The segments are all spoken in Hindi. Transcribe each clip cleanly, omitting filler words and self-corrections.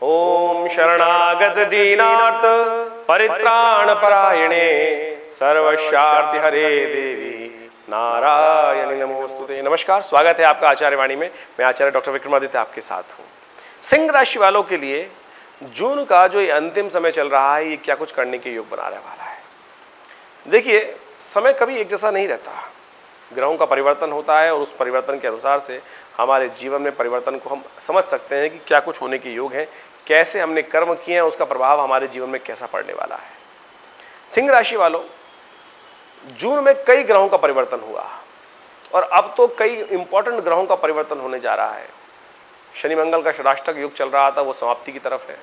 ओम शरणागत दीनार्थ परित्राण परायणे सर्वशार्ति हरे देवी नारायणी नमोस्तुते। नमस्कार, स्वागत है आपका आचार्य वाणी में। मैं आचार्य डॉक्टर विक्रमादित्य आपके साथ हूं। सिंह राशि वालों के लिए जून का जो ये अंतिम समय चल रहा है, ये क्या कुछ करने के योग बनाने वाला है। देखिए, समय कभी एक जैसा नहीं रहता, ग्रहों का परिवर्तन होता है और उस परिवर्तन के अनुसार से हमारे जीवन में परिवर्तन को हम समझ सकते हैं कि क्या कुछ होने के योग हैं, कैसे हमने कर्म किए हैं, उसका प्रभाव हमारे जीवन में कैसा पड़ने वाला है। सिंह राशि वालों, जून में कई ग्रहों का परिवर्तन हुआ और अब तो कई इंपॉर्टेंट ग्रहों का परिवर्तन होने जा रहा है। शनि मंगल का षडाष्टक युग चल रहा था, वो समाप्ति की तरफ है।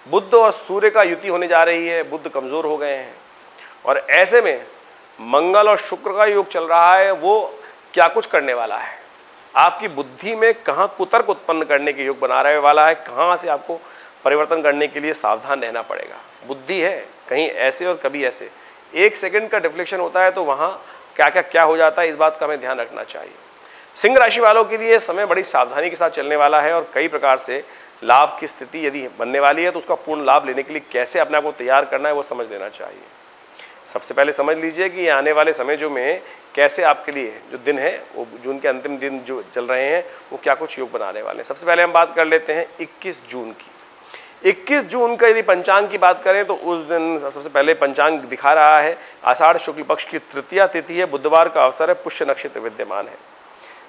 बुध और सूर्य का युति होने जा रही है, बुध कमजोर हो गए हैं और ऐसे में मंगल और शुक्र का योग चल रहा है, वो क्या कुछ करने वाला है। आपकी बुद्धि में कहां कुतर्क उत्पन्न करने के योग बना रहे वाला है, कहां से आपको परिवर्तन करने के लिए सावधान रहना पड़ेगा। बुद्धि है कहीं ऐसे और कभी ऐसे, एक सेकंड का डिफ्लेक्शन होता है तो वहां क्या हो जाता है, इस बात का हमें ध्यान रखना चाहिए। सिंह राशि वालों के लिए समय बड़ी सावधानी के साथ चलने वाला है और कई प्रकार से लाभ की स्थिति यदि बनने वाली है तो उसका पूर्ण लाभ लेने के लिए कैसे अपने आप को तैयार करना है, वो समझ लेना चाहिए। सबसे पहले समझ लीजिए कि आने वाले समय जो में कैसे आपके लिए जो दिन है, वो जून के अंतिम दिन जो चल रहे हैं, वो क्या कुछ योग बनाने वाले हैं। सबसे पहले हम बात कर लेते हैं 21 जून की। 21 जून का यदि पंचांग की बात करें तो उस दिन सबसे पहले पंचांग दिखा रहा है आषाढ़ शुक्ल पक्ष की तृतीया तिथि है, बुधवार का अवसर है, पुष्य नक्षत्र विद्यमान है।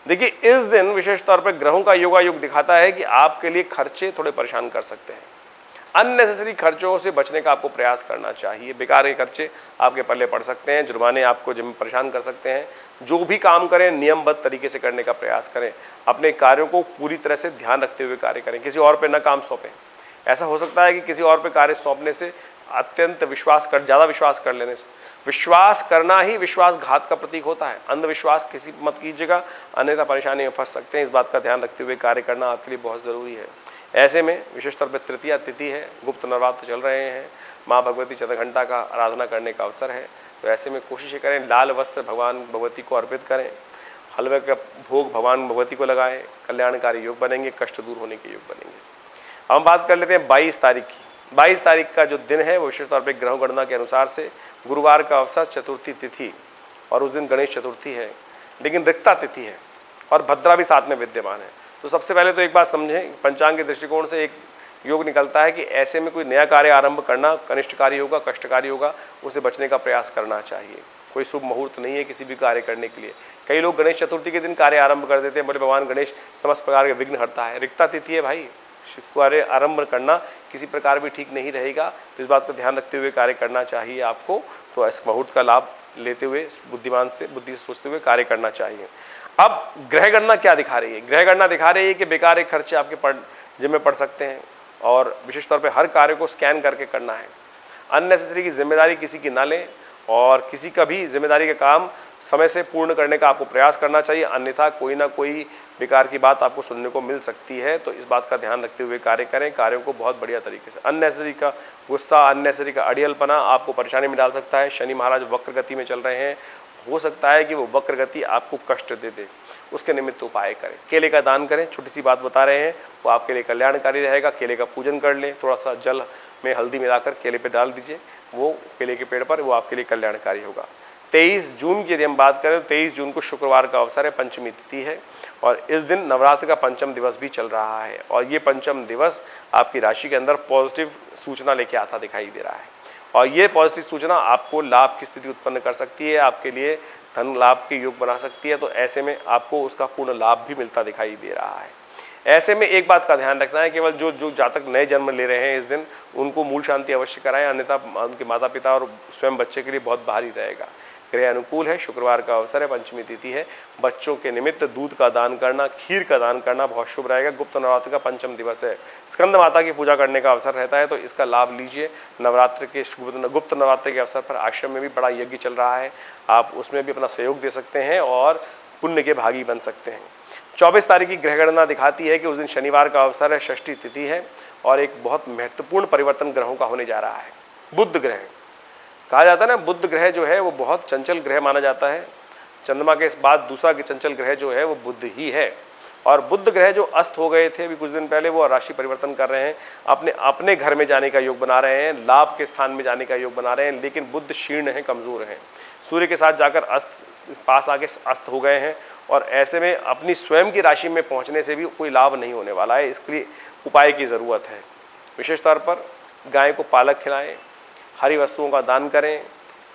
देखिए, इस दिन विशेष तौर पर ग्रहों का योगायोग दिखाता है कि आपके लिए खर्चे थोड़े परेशान कर सकते हैं। अननेसेसरी खर्चों से बचने का आपको प्रयास करना चाहिए। बेकार के खर्चे आपके पल्ले पड़ सकते हैं, जुर्माने आपको जिम परेशान कर सकते हैं। जो भी काम करें नियमबद्ध तरीके से करने का प्रयास करें, अपने कार्यों को पूरी तरह से ध्यान रखते हुए कार्य करें, किसी और पे न काम सौंपें। ऐसा हो सकता है कि किसी और पे कार्य सौंपने से अत्यंत ज्यादा विश्वास कर लेने से, विश्वास करना ही विश्वासघात का प्रतीक होता है। अंधविश्वास किसी मत कीजिएगा, अन्यथा परेशानी में फंस सकते हैं। इस बात का ध्यान रखते हुए कार्य करना आपके लिए बहुत जरूरी है। ऐसे में विशेष तौर पर तृतीया तिथि है, गुप्त नवरात्र चल रहे हैं, माँ भगवती चतुर्घंटा का आराधना करने का अवसर है। तो ऐसे में कोशिश करें लाल वस्त्र भगवान भगवती को अर्पित करें, हलवे का भोग भगवान भगवती को लगाएं, कल्याणकारी योग बनेंगे, कष्ट दूर होने के योग बनेंगे। हम बात कर लेते हैं 22 तारीख की। 22 तारीख का जो दिन है वो विशेष तौर पर ग्रह गणना के अनुसार से गुरुवार का अवसर, चतुर्थी तिथि, और उस दिन गणेश चतुर्थी है, लेकिन रिक्ता तिथि है और भद्रा भी साथ में विद्यमान है। तो सबसे पहले तो एक बात समझें, पंचांग के दृष्टिकोण से एक योग निकलता है कि ऐसे में कोई नया कार्य आरंभ करना कनिष्ठकारी होगा, कष्टकारी होगा, उसे बचने का प्रयास करना चाहिए। कोई शुभ मुहूर्त नहीं है किसी भी कार्य करने के लिए। कई लोग गणेश चतुर्थी के दिन कार्य आरंभ कर देते हैं, बोले भगवान गणेश समस्त प्रकार के विघ्न हरता है। रिक्ता तिथि है भाई, कार्य आरंभ करना किसी प्रकार भी ठीक नहीं रहेगा। तो इस बात को ध्यान रखते हुए कार्य करना चाहिए आपको। तो इस मुहूर्त का लाभ लेते हुए बुद्धि से सोचते हुए कार्य करना चाहिए। अब ग्रह गणना क्या दिखा रही है? ग्रह गणना दिखा रही है कि बेकार खर्चे आपके जिम्मे पड़ सकते हैं और विशेष तौर पे हर कार्य को स्कैन करके करना है। अननेसेसरी की जिम्मेदारी किसी की ना लें और किसी का भी जिम्मेदारी का काम समय से पूर्ण करने का आपको प्रयास करना चाहिए, अन्यथा कोई ना कोई बेकार की बात आपको सुनने को मिल सकती है। तो इस बात का ध्यान रखते हुए कार्य करें, कार्यों को बहुत बढ़िया तरीके से। अननेसेसरी का गुस्सा, अननेसेसरी का अड़ियलपना आपको परेशानी में डाल सकता है। शनि महाराज वक्र गति में चल रहे हैं, हो सकता है कि वो वक्र गति आपको कष्ट दे दे, उसके निमित्त उपाय करें। केले का दान करें, छोटी सी बात बता रहे हैं, वो आपके लिए कल्याणकारी रहेगा। केले का पूजन कर लें, थोड़ा सा जल में हल्दी मिलाकर केले पे डाल दीजिए, वो केले के पेड़ पर, वो आपके लिए कल्याणकारी होगा। 23 जून की यदि हम बात करें तो 23 जून को शुक्रवार का अवसर है, पंचमी तिथि है और इस दिन नवरात्र का पंचम दिवस भी चल रहा है और ये पंचम दिवस आपकी राशि के अंदर पॉजिटिव सूचना लेके आता दिखाई दे रहा है और ये पॉजिटिव सूचना आपको लाभ की स्थिति उत्पन्न कर सकती है, आपके लिए धन लाभ के योग बना सकती है। तो ऐसे में आपको उसका पूर्ण लाभ भी मिलता दिखाई दे रहा है। ऐसे में एक बात का ध्यान रखना है, केवल जो जातक नए जन्म ले रहे हैं इस दिन, उनको मूल शांति अवश्य कराएं, अन्यथा उनके माता पिता और स्वयं बच्चे के लिए बहुत भारी रहेगा। ग्रह अनुकूल है, शुक्रवार का अवसर है, पंचमी तिथि है। बच्चों के निमित्त दूध का दान करना, खीर का दान करना बहुत शुभ रहेगा। गुप्त नवरात्र का पंचम दिवस है, स्कंद माता की पूजा करने का अवसर रहता है, तो इसका लाभ लीजिए। नवरात्र के गुप्त नवरात्र के अवसर पर आश्रम में भी बड़ा यज्ञ चल रहा है, आप उसमें भी अपना सहयोग दे सकते हैं और पुण्य के भागी बन सकते हैं। 24 तारीख की ग्रह गणना दिखाती है कि उस दिन शनिवार का अवसर है, षष्ठी तिथि है और एक बहुत महत्वपूर्ण परिवर्तन ग्रहों का होने जा रहा है। बुध ग्रह कहा जाता है ना, बुध ग्रह जो है वो बहुत चंचल ग्रह माना जाता है। चंद्रमा के बाद दूसरा चंचल ग्रह जो है वो बुध ही है और बुध ग्रह जो अस्त हो गए थे अभी कुछ दिन पहले, वो राशि परिवर्तन कर रहे हैं, अपने अपने घर में जाने का योग बना रहे हैं, लाभ के स्थान में जाने का योग बना रहे हैं, लेकिन बुध क्षीण है, कमजोर है, सूर्य के साथ जाकर पास आके अस्त हो गए हैं, और ऐसे में अपनी स्वयं की राशि में पहुंचने से भी कोई लाभ नहीं होने वाला है। इसके लिए उपाय की जरूरत है। विशेष तौर पर गाय को पालक खिलाएं, हरी वस्तुओं का दान करें,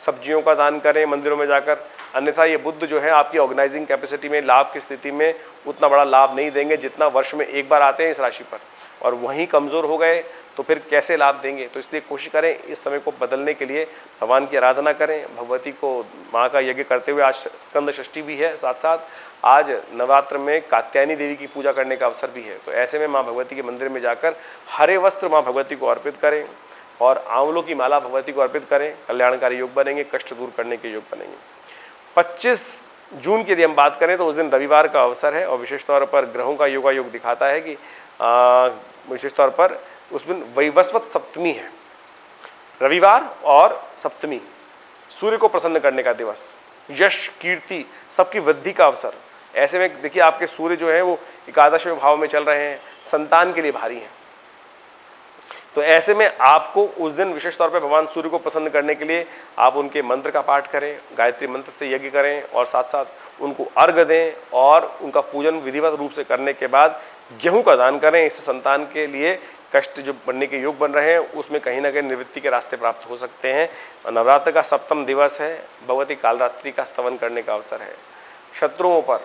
सब्जियों का दान करें मंदिरों में जाकर, अन्यथा ये बुध जो है आपकी ऑर्गेनाइजिंग कैपेसिटी में, लाभ की स्थिति में उतना बड़ा लाभ नहीं देंगे जितना वर्ष में एक बार आते हैं इस राशि पर, और वहीं कमजोर हो गए तो फिर कैसे लाभ देंगे। तो इसलिए कोशिश करें इस समय को बदलने के लिए भगवान की आराधना करें, भगवती को माँ का यज्ञ करते हुए, आज स्कंद षष्ठी भी है, साथ साथ आज नवरात्र में कात्यायनी देवी की पूजा करने का अवसर भी है। तो ऐसे में माँ भगवती के मंदिर में जाकर हरे वस्त्र माँ भगवती को अर्पित करें और आंवलों की माला भगवती को अर्पित करें, कल्याणकारी योग बनेंगे, कष्ट दूर करने के योग बनेंगे। 25 जून की यदि हम बात करें तो उस दिन रविवार का अवसर है, और विशेष तौर पर ग्रहों का योगा योग दिखाता है कि विशेष तौर पर उस दिन वैवस्वत सप्तमी है, रविवार और सप्तमी, सूर्य को प्रसन्न करने का दिवस, यश कीर्ति सबकी वृद्धि का अवसर। ऐसे में देखिए आपके सूर्य जो है वो एकादशवें भाव में चल रहे हैं, संतान के लिए भारी हैं। तो ऐसे में आपको उस दिन विशेष तौर पर भगवान सूर्य को प्रसन्न करने के लिए आप उनके मंत्र का पाठ करें, गायत्री मंत्र से यज्ञ करें, और साथ साथ उनको अर्घ दें, और उनका पूजन विधिवत रूप से करने के बाद गेहूं का दान करें। इससे संतान के लिए कष्ट जो बनने के योग बन रहे हैं उसमें कहीं ना कहीं निवृत्ति के रास्ते प्राप्त हो सकते हैं। नवरात्र का सप्तम दिवस है, भगवती कालरात्रि का स्तवन करने का अवसर है, शत्रुओं पर,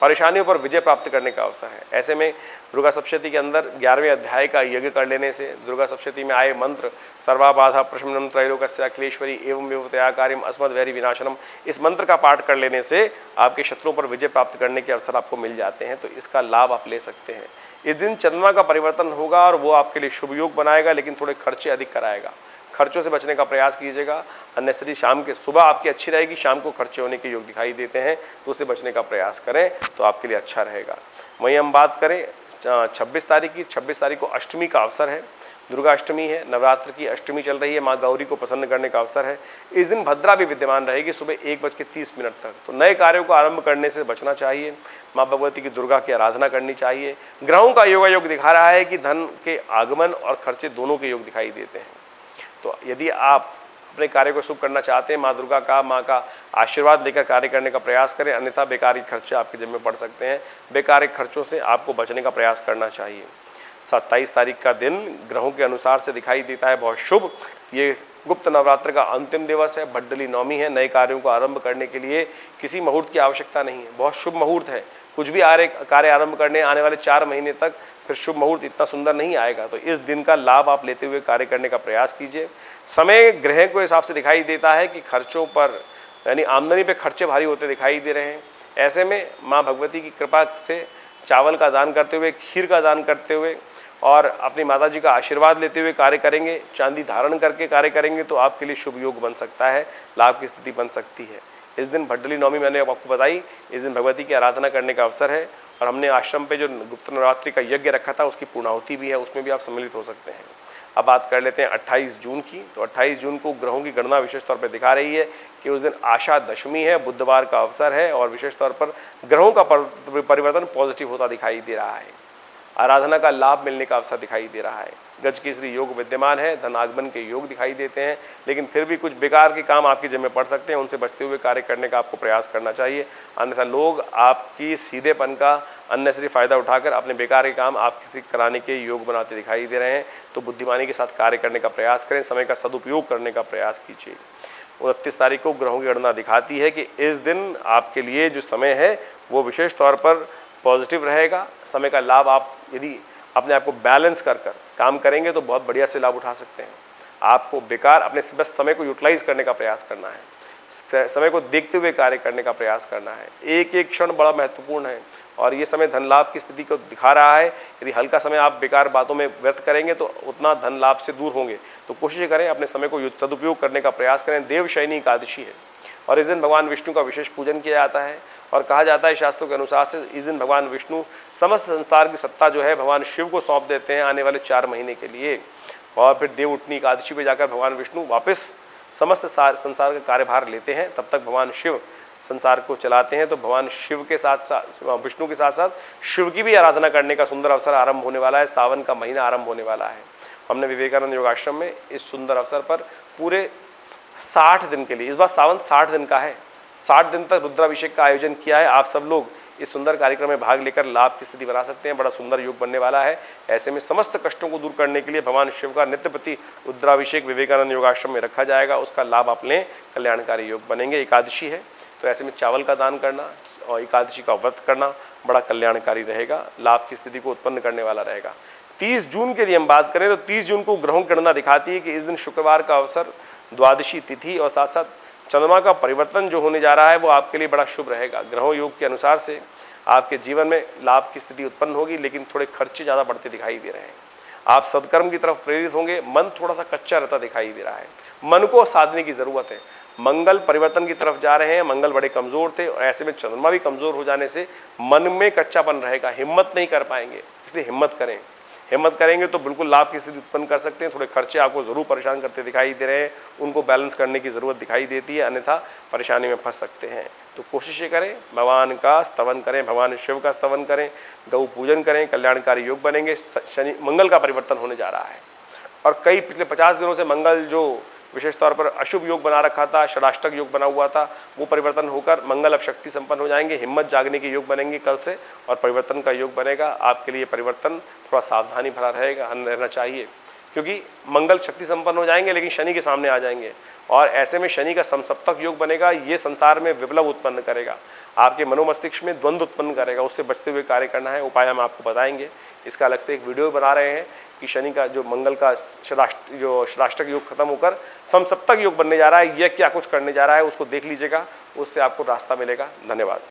परेशानियों पर विजय प्राप्त करने का अवसर है। ऐसे में दुर्गा सप्तशती के अंदर 11वें अध्याय का यज्ञ कर लेने से, दुर्गा सप्तशती में आए मंत्र सर्वाबाधा प्रशमनम त्रैलोक्यस्य अखिलेश्वरी एवं विभूतया कार्यम अस्मद् वैरी विनाशनम, इस मंत्र का पाठ कर लेने से आपके शत्रुओं पर विजय प्राप्त करने के अवसर आपको मिल जाते हैं। तो इसका लाभ आप ले सकते हैं। इस दिन चंद्रमा का परिवर्तन होगा और वो आपके लिए शुभ योग बनाएगा, लेकिन थोड़े खर्चे अधिक कराएगा। खर्चों से बचने का प्रयास कीजिएगा। अननेसेसरी शाम के, सुबह आपकी अच्छी रहेगी, शाम को खर्चे होने के योग दिखाई देते हैं, तो उससे बचने का प्रयास करें तो आपके लिए अच्छा रहेगा। वहीं हम बात करें 26 तारीख की, 26 तारीख को अष्टमी का अवसर है, दुर्गा अष्टमी है, नवरात्र की अष्टमी चल रही है, माँ गौरी को प्रसन्न करने का अवसर है। इस दिन भद्रा भी विद्यमान रहेगी सुबह 1:30 तक। तो नए कार्यों को आरंभ करने से बचना चाहिए, माँ भगवती की दुर्गा की आराधना करनी चाहिए। ग्रहों का योग दिखा रहा है कि धन के आगमन और खर्चे दोनों के योग दिखाई देते हैं। तो यदि आप अपने कार्य को शुभ करना चाहते हैं, माँ दुर्गा का, माँ का आशीर्वाद लेकर कार्य करने का प्रयास करें, अन्यथा बेकारी खर्चे आपके जिम्मे पड़ सकते हैं। बेकारी खर्चों से आपको बचने का प्रयास करना चाहिए। 27 तारीख का दिन ग्रहों के अनुसार से दिखाई देता है बहुत शुभ। ये गुप्त नवरात्र का अंतिम दिवस है, भड्डली नवमी है। नए कार्यों को आरंभ करने के लिए किसी मुहूर्त की आवश्यकता नहीं है, बहुत शुभ मुहूर्त है। कुछ भी कार्य आरंभ करने आने वाले 4 महीने तक फिर शुभ मुहूर्त इतना सुंदर नहीं आएगा। तो इस दिन का लाभ आप लेते हुए कार्य करने का प्रयास कीजिए। समय ग्रह के हिसाब से दिखाई देता है कि खर्चों पर, यानी आमदनी पे खर्चे भारी होते दिखाई दे रहे हैं। ऐसे में माँ भगवती की कृपा से चावल का दान करते हुए, खीर का दान करते हुए और अपनी माता जी का आशीर्वाद लेते हुए कार्य करेंगे, चांदी धारण करके कार्य करेंगे तो आपके लिए शुभ योग बन सकता है, लाभ की स्थिति बन सकती है। इस दिन भड्डली नवमी मैंने आपको बताई, इस दिन भगवती की आराधना करने का अवसर है, और हमने आश्रम पे जो गुप्त नवरात्रि का यज्ञ रखा था उसकी पूर्णाहुति भी है, उसमें भी आप सम्मिलित हो सकते हैं। अब बात कर लेते हैं 28 जून की। तो 28 जून को ग्रहों की गणना विशेष तौर पर दिखा रही है कि उस दिन आशा दशमी है, बुधवार का अवसर है, और विशेष तौर पर ग्रहों का परिवर्तन पॉजिटिव होता दिखाई दे रहा है। आराधना का लाभ मिलने का अवसर दिखाई दे रहा है। गज केसरी योग विद्यमान है, धन आगमन के योग दिखाई देते हैं, लेकिन फिर भी कुछ बेकार के काम आपके जिम्मे पड़ सकते हैं, उनसे बचते हुए कार्य करने का आपको प्रयास करना चाहिए। अन्यथा लोग आपकी सीधेपन का अननेसेसरी फायदा उठाकर अपने बेकार के काम आपके कराने के योग बनाते दिखाई दे रहे हैं। तो बुद्धिमानी के साथ कार्य करने का प्रयास करें, समय का सदुपयोग करने का प्रयास कीजिए। 29 तारीख को ग्रहों की गणना दिखाती है कि इस दिन आपके लिए जो समय है वो विशेष तौर पर पॉजिटिव रहेगा। समय का लाभ आप यदि अपने आप को बैलेंस कर काम करेंगे तो बहुत बढ़िया से लाभ उठा सकते हैं। आपको बेकार अपने बस समय को यूटिलाइज करने का प्रयास करना है, समय को देखते हुए कार्य करने का प्रयास करना है। एक एक क्षण बड़ा महत्वपूर्ण है, और ये समय धन लाभ की स्थिति को दिखा रहा है। यदि हल्का समय आप बेकार बातों में व्यर्थ करेंगे तो उतना धन लाभ से दूर होंगे। तो कोशिश करें अपने समय को सदुपयोग करने का प्रयास करें। देवशयनी एकादशी है, और इस दिन भगवान विष्णु का विशेष पूजन किया जाता है, और कहा जाता है शास्त्रों के अनुसार से इस दिन भगवान विष्णु समस्त संसार की सत्ता जो है भगवान शिव को सौंप देते हैं आने वाले 4 महीने के लिए, और फिर देव उठनी एकादशी पे जाकर भगवान विष्णु वापस समस्त संसार का कार्यभार लेते हैं। तब तक भगवान शिव संसार को चलाते हैं, तो भगवान शिव के साथ साथ विष्णु के साथ साथ शिव की भी आराधना करने का सुंदर अवसर आरंभ होने वाला है। सावन का महीना आरंभ होने वाला है। हमने विवेकानंद योगाश्रम में इस सुंदर अवसर पर पूरे 60 दिन के लिए, इस बार सावन 60 दिन का है, 60 दिन तक रुद्राभिषेक का आयोजन किया है। आप सब लोग इस सुंदर कार्यक्रम में भाग लेकर लाभ की स्थिति बना सकते हैं। बड़ा सुंदर योग बनने वाला है। ऐसे में समस्त कष्टों को दूर करने के लिए भगवान शिव का नित्य प्रति रुद्राभिषेक विवेकानंद योगाश्रम में रखा जाएगा। उसका लाभ आप लें, कल्याणकारी योग बनेंगे। एकादशी है, तो ऐसे में चावल का दान करना और एकादशी का व्रत करना बड़ा कल्याणकारी रहेगा, लाभ की स्थिति को उत्पन्न करने वाला रहेगा। 30 जून के लिए हम बात करें तो 30 जून को ग्रहों की गणना दिखाती है कि इस दिन शुक्रवार का अवसर, द्वादशी तिथि और साथ साथ चंद्रमा का परिवर्तन जो होने जा रहा है वो आपके लिए बड़ा शुभ रहेगा। ग्रहों योग के अनुसार से आपके जीवन में लाभ की स्थिति उत्पन्न होगी, लेकिन थोड़े खर्चे ज्यादा बढ़ते दिखाई दे रहे हैं। आप सत्कर्म की तरफ प्रेरित होंगे, मन थोड़ा सा कच्चा रहता दिखाई दे रहा है, मन को साधने की जरूरत है। मंगल परिवर्तन की तरफ जा रहे हैं, मंगल बड़े कमजोर थे और ऐसे में चंद्रमा भी कमजोर हो जाने से मन में कच्चापन रहेगा, हिम्मत नहीं कर पाएंगे। इसलिए हिम्मत करें, हिम्मत करेंगे तो बिल्कुल लाभ की स्थिति उत्पन्न कर सकते हैं। थोड़े खर्चे आपको जरूर परेशान करते दिखाई दे रहे हैं, उनको बैलेंस करने की जरूरत दिखाई देती है, अन्यथा परेशानी में फंस सकते हैं। तो कोशिश करें, भगवान का स्तवन करें, भगवान शिव का स्तवन करें, गौ पूजन करें, कल्याणकारी योग बनेंगे। शनि मंगल का परिवर्तन होने जा रहा है और कई पिछले 50 दिनों से मंगल जो विशेष तौर पर अशुभ योग बना रखा था, षडाष्टक योग बना हुआ था, वो परिवर्तन होकर मंगल अब शक्ति संपन्न हो जाएंगे। हिम्मत जागने के योग बनेंगे कल से और परिवर्तन का योग बनेगा। आपके लिए परिवर्तन थोड़ा सावधानी भरा रहना चाहिए, क्योंकि मंगल शक्ति संपन्न हो जाएंगे लेकिन शनि के सामने आ जाएंगे और ऐसे में शनि का समसप्तक योग बनेगा। ये संसार में विप्लव उत्पन्न करेगा, आपके मनोमस्तिष्क में द्वंद्व उत्पन्न करेगा। उससे बचते हुए कार्य करना है, उपाय हम आपको बताएंगे। इसका अलग से एक वीडियो बना रहे हैं कि शनि का जो मंगल का षडाष्टक योग खत्म होकर समसप्तक योग बनने जा रहा है, यह क्या कुछ करने जा रहा है, उसको देख लीजिएगा, उससे आपको रास्ता मिलेगा। धन्यवाद।